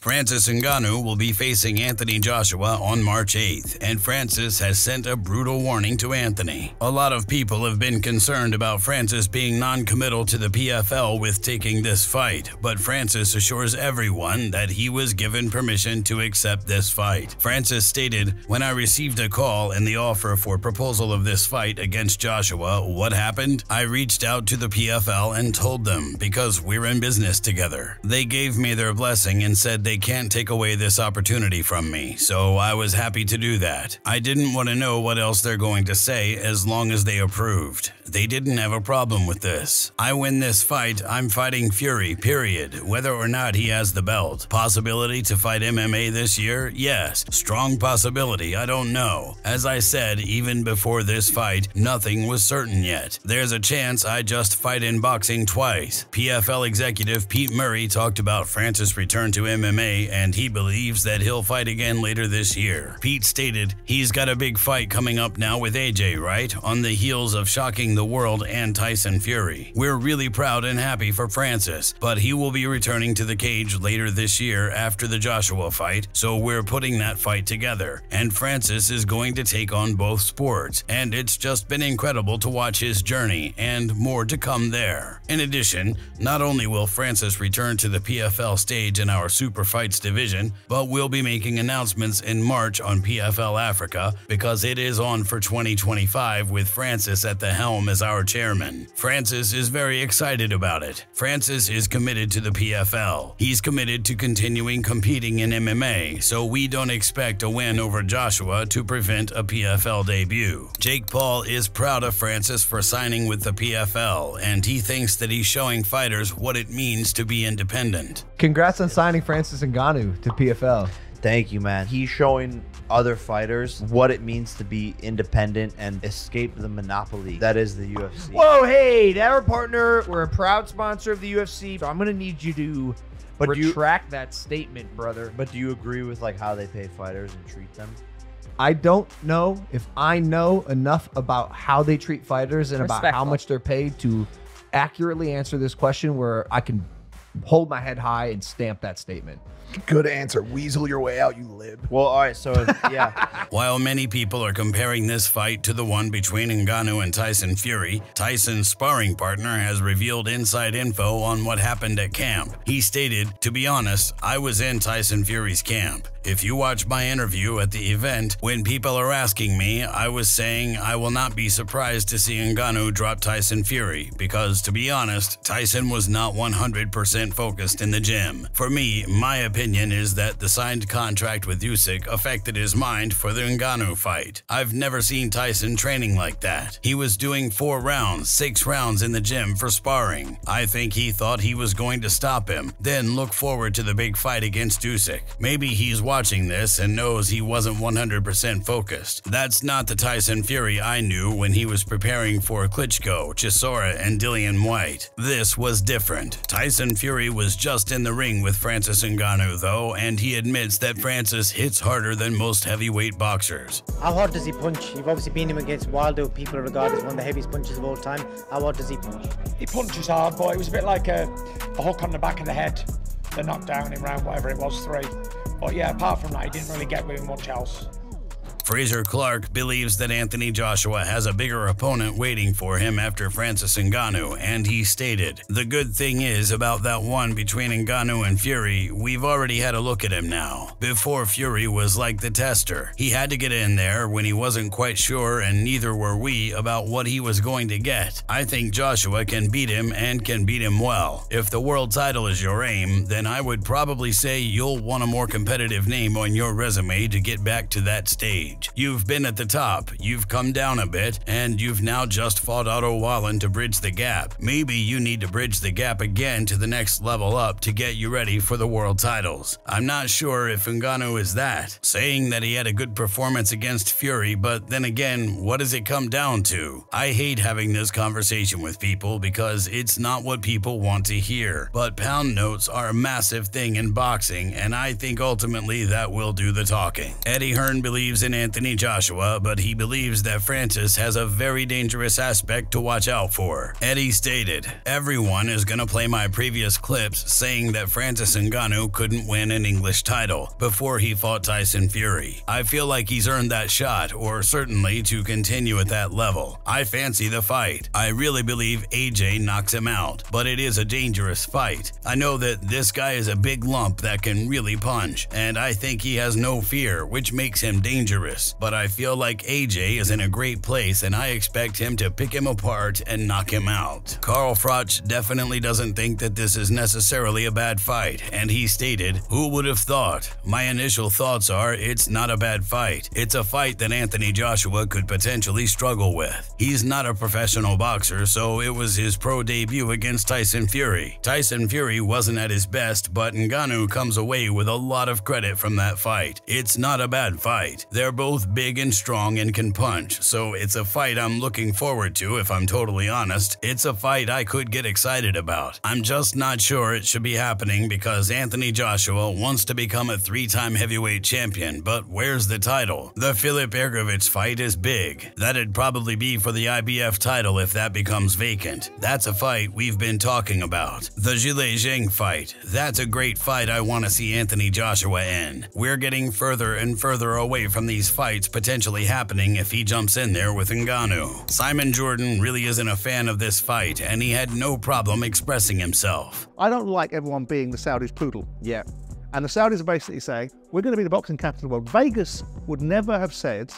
Francis Ngannou will be facing Anthony Joshua on March 8th, and Francis has sent a brutal warning to Anthony. A lot of people have been concerned about Francis being non-committal to the PFL with taking this fight, but Francis assures everyone that he was given permission to accept this fight. Francis stated, "When I received a call and the offer for proposal of this fight against Joshua, what happened? I reached out to the PFL and told them, because we're in business together. They gave me their blessing and said they can't take away this opportunity from me, so I was happy to do that. I didn't want to know what else they're going to say as long as they approved. They didn't have a problem with this. I win this fight, I'm fighting Fury, period, whether or not he has the belt. Possibility to fight MMA this year? Yes. Strong possibility, I don't know. As I said, even before this fight, nothing was certain yet. There's a chance I just fight in boxing twice." PFL executive Pete Murray talked about Francis' return to MMA, and he believes that he'll fight again later this year. Pete stated, "He's got a big fight coming up now with AJ, right? On the heels of shocking the world and Tyson Fury. We're really proud and happy for Francis, but he will be returning to the cage later this year after the Joshua fight, so we're putting that fight together. And Francis is going to take on both sports, and it's just been incredible to watch his journey, and more to come there." In addition, not only will Francis return to the PFL stage in our Super Fights division, but we'll be making announcements in March on PFL Africa because it is on for 2025 with Francis at the helm as our chairman. Francis is very excited about it. Francis is committed to the PFL. He's committed to continuing competing in MMA, so we don't expect a win over Joshua to prevent a PFL debut. Jake Paul is proud of Francis for signing with the PFL, and he thinks that he's showing fighters what it means to be independent. Congrats on signing Francis Ngannou to PFL. Thank you, man. He's showing other fighters what it means to be independent and escape the monopoly that is the UFC. Whoa, hey, our partner, we're a proud sponsor of the UFC, so I'm going to need you to retract that statement, brother. But do you agree with like how they pay fighters and treat them? I don't know if I know enough about how they treat fighters and about how much they're paid to accurately answer this question where I can hold my head high and stamp that statement. Good answer. Weasel your way out, you lib. Well, all right, so yeah. While many people are comparing this fight to the one between Ngannou and Tyson Fury, Tyson's sparring partner has revealed inside info on what happened at camp. He stated, "To be honest, I was in Tyson Fury's camp. If you watch my interview at the event, when people are asking me, I was saying I will not be surprised to see Ngannou drop Tyson Fury, because to be honest, Tyson was not 100% focused in the gym. For me, my opinion is that the signed contract with Usyk affected his mind for the Ngannou fight. I've never seen Tyson training like that. He was doing 4 rounds, 6 rounds in the gym for sparring. I think he thought he was going to stop him, then look forward to the big fight against Usyk. Maybe he's watching this and knows he wasn't 100% focused. That's not the Tyson Fury I knew when he was preparing for Klitschko, Chisora, and Dillian White. This was different. Tyson Fury was just in the ring with Francis Ngannou though, and he admits that Francis hits harder than most heavyweight boxers. How hard does he punch? You've obviously been him against Wilder, people regard as one of the heaviest punches of all time. How hard does he punch? He punches hard, but it was a bit like a hook on the back of the head. The knockdown in round whatever it was, 3. But yeah, apart from that, he didn't really get with much else. Fraser Clark believes that Anthony Joshua has a bigger opponent waiting for him after Francis Ngannou, and he stated, "The good thing is about that one between Ngannou and Fury, we've already had a look at him now. Before, Fury was like the tester. He had to get in there when he wasn't quite sure, and neither were we, about what he was going to get. I think Joshua can beat him and can beat him well. If the world title is your aim, then I would probably say you'll want a more competitive name on your resume to get back to that stage. You've been at the top, you've come down a bit, and you've now just fought Otto Wallen to bridge the gap. Maybe you need to bridge the gap again to the next level up to get you ready for the world titles. I'm not sure if Ngannou is that." Saying that he had a good performance against Fury, but then again, what does it come down to? I hate having this conversation with people because it's not what people want to hear. But pound notes are a massive thing in boxing, and I think ultimately that will do the talking. Eddie Hearn believes in Anthony Joshua, but he believes that Francis has a very dangerous aspect to watch out for. Eddie stated, "Everyone is gonna play my previous clips saying that Francis Ngannou couldn't win an English title before he fought Tyson Fury. I feel like he's earned that shot, or certainly to continue at that level. I fancy the fight. I really believe AJ knocks him out, but it is a dangerous fight. I know that this guy is a big lump that can really punch, and I think he has no fear, which makes him dangerous. But I feel like AJ is in a great place, and I expect him to pick him apart and knock him out." Carl Froch definitely doesn't think that this is necessarily a bad fight, and he stated, "Who would have thought? My initial thoughts are it's not a bad fight. It's a fight that Anthony Joshua could potentially struggle with. He's not a professional boxer, so it was his pro debut against Tyson Fury. Tyson Fury wasn't at his best, but Ngannou comes away with a lot of credit from that fight. It's not a bad fight. They're both big and strong and can punch, so it's a fight I'm looking forward to, if I'm totally honest. It's a fight I could get excited about. I'm just not sure it should be happening because Anthony Joshua wants to become a 3-time heavyweight champion, but where's the title? The Filip Ergovic fight is big. That'd probably be for the IBF title if that becomes vacant. That's a fight we've been talking about. The Zhilei Zhang fight. That's a great fight I want to see Anthony Joshua in. We're getting further and further away from these fights potentially happening if he jumps in there with Ngannou. Simon Jordan really isn't a fan of this fight, and he had no problem expressing himself. I don't like everyone being the Saudis' poodle. Yeah. And the Saudis are basically saying, we're going to be the boxing capital of the world. Vegas would never have said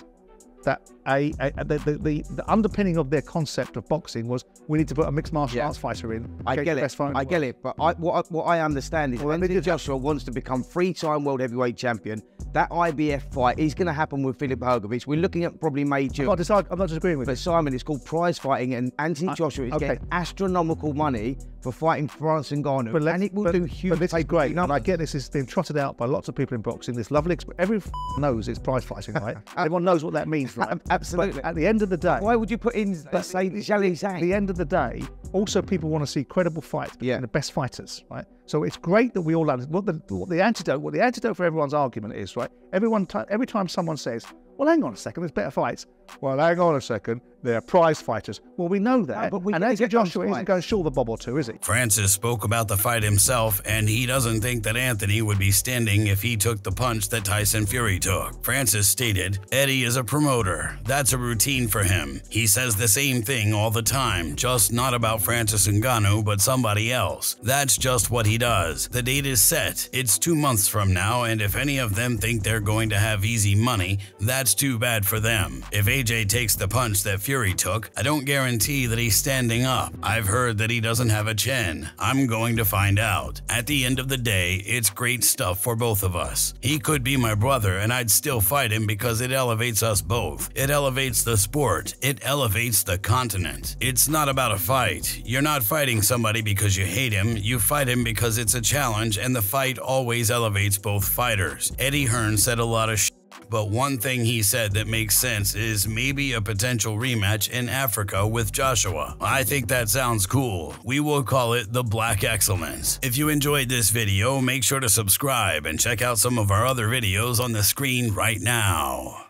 that the underpinning of their concept of boxing was we need to put a mixed martial arts fighter in. I get it. But what I understand is Anthony Joshua wants to become 3-time world heavyweight champion. That IBF fight is going to happen with Filip Hrgovic. We're looking at probably May, June. I'm not disagreeing with you. But Simon, it's called prize fighting, and Anthony Joshua is getting astronomical money for fighting Francis Ngannou, and it will do huge. But this is great. And I get this is being trotted out by lots of people in boxing. This lovely, everyone knows it's prize fighting, right? Everyone knows what that means, right? Absolutely. But at the end of the day, why would you put in, let's say, Zhilei Zhang? At the end of the day, also people want to see credible fights between the best fighters, right? So it's great that we all understand what the antidote for everyone's argument is, right? Every time someone says, well, hang on a second, there's better fights. Well, hang on a second, they're prize fighters. Well, we know that. And Anthony Joshua isn't going to shoulder the bobble too, is he? Francis spoke about the fight himself, and he doesn't think that Anthony would be standing if he took the punch that Tyson Fury took. Francis stated, "Eddie is a promoter. That's a routine for him. He says the same thing all the time, just not about Francis Ngannou, but somebody else. That's just what he does. The date is set. It's 2 months from now, and if any of them think they're going to have easy money, that's too bad for them. If AJ takes the punch that Fury took, I don't guarantee that he's standing up. I've heard that he doesn't have a chin. I'm going to find out. At the end of the day, it's great stuff for both of us. He could be my brother, and I'd still fight him because it elevates us both. It elevates the sport. It elevates the continent. It's not about a fight. You're not fighting somebody because you hate him. You fight him because it's a challenge, and the fight always elevates both fighters." Eddie Hearn said a lot of shit, but one thing he said that makes sense is maybe a potential rematch in Africa with Joshua. I think that sounds cool. We will call it the Black Excellence. If you enjoyed this video, make sure to subscribe and check out some of our other videos on the screen right now.